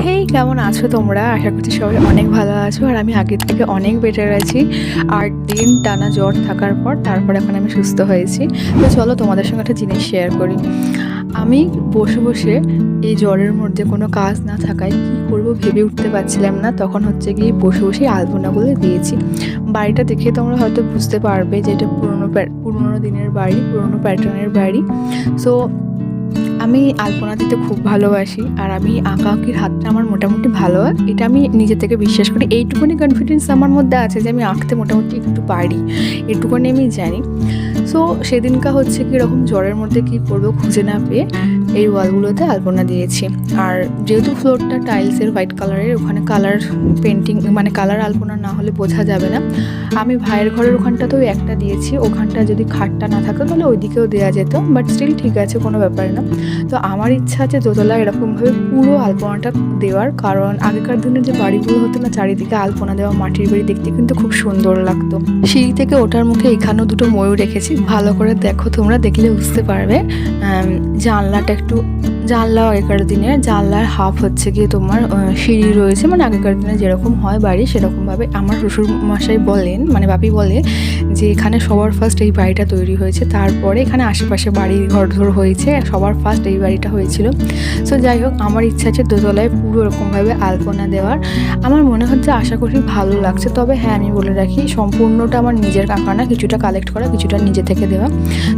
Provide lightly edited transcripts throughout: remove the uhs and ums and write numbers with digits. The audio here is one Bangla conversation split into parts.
হেই, কেমন আছো তোমরা? আশা করছি সবাই অনেক ভালো আছো। আর আমি আগের থেকে অনেক বেটার আছি। ৮ দিন টানা জ্বর থাকার পর তারপর এখন আমি সুস্থ হয়েছি। তো চলো তোমাদের সঙ্গে একটা জিনিস শেয়ার করি। আমি বসে বসে এই জ্বরের মধ্যে কোনো কাজ না থাকায় কী করবো ভেবে উঠতে পারছিলাম না। তখন হচ্ছে গিয়ে বসে বসে আলপনাগুলো দিয়েছি। বাড়িটা দেখে তোমরা হয়তো বুঝতে পারবে যে এটা পুরোনো দিনের বাড়ি, পুরোনো প্যাটার্নের বাড়ি। সো আমি আলপনা দিতে খুব ভালোবাসি, আর আমি আঁকাআঁকির হাতটা আমার মোটামুটি ভালো হয়, এটা আমি নিজে থেকে বিশ্বাস করি। এইটুকুনি কনফিডেন্স আমার মধ্যে আছে যে আমি আঁকতে মোটামুটি একটু পারি, এটুকুনি আমি জানি। সো সেদিনকা হচ্ছে কি এরকম জ্বরের মধ্যে কী করবো খুঁজে না পেয়ে এই ওয়ালগুলোতে আলপনা দিয়েছি। আর যেহেতু ফ্লোরটা টাইলসের হোয়াইট কালারের, ওখানে কালার পেন্টিং মানে কালার আলপনা না হলে বোঝা যাবে না। আমি ভাইয়ের ঘরের ওখানটাতেও একটা দিয়েছি, ওখানটা যদি খাটটা না থাকতো তাহলে ওই দিকেও দেওয়া যেত, বাট স্টিল ঠিক আছে, কোনো ব্যাপার না। তো আমার ইচ্ছা আছে দোতলায় এরকমভাবে পুরো আলপনাটা দেওয়ার, কারণ আগেকার দিনের যে বাড়িগুলো হতো না চারিদিকে আলপনা দেওয়া মাটির বাড়ি, দেখতে কিন্তু খুব সুন্দর লাগতো। সিঁড়ি থেকে ওঠার মুখে এখানেও দুটো ময়ূর রেখেছি, ভালো করে দেখো, তোমরা দেখলে বুঝতে পারবে। জানলাটা একটু আগেকার দিনের জানলার হাফ হচ্ছে গিয়ে তোমার সিঁড়ি রয়েছে, মানে আগেকার দিনে যেরকম হয় বাড়ি সেরকমভাবে। আমার শ্বশুর মশাই বলেন, মানে বাপি বলে যে এখানে সবার ফার্স্ট এই বাড়িটা তৈরি হয়েছে, তারপরে এখানে আশেপাশে বাড়ি ঘরধর হয়েছে, সবার ফার্স্ট এই বাড়িটা হয়েছিল। সো যাই হোক, আমার ইচ্ছা আছে দোতলায় পুরো এরকমভাবে আলপনা দেওয়ার। আমার মনে হচ্ছে, আশা করি ভালো লাগছে। তবে হ্যাঁ, আমি বলে রাখি, সম্পূর্ণটা আমার নিজের আঁকা না, কিছুটা কালেক্ট করা, কিছুটা নিজে থেকে দেওয়া।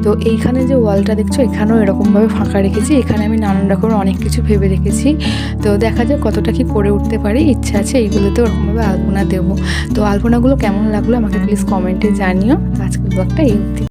তো এইখানে যে ওয়ালটা দেখছো, এখানেও এরকমভাবে ফাঁকা রেখেছি, এখানে আমি নানান রকমের অনেক কিছু ভেবে রেখেছি। তো দেখা যাক কতটা কি করে উঠতে পারি, ইচ্ছা আছে এইগুলোতে ওরকমভাবে আলপনা দেবো। তো আলপনাগুলো কেমন লাগলো আমাকে প্লিজ কমেন্টে জানিও। আজকের ব্লগটা এই অবধি।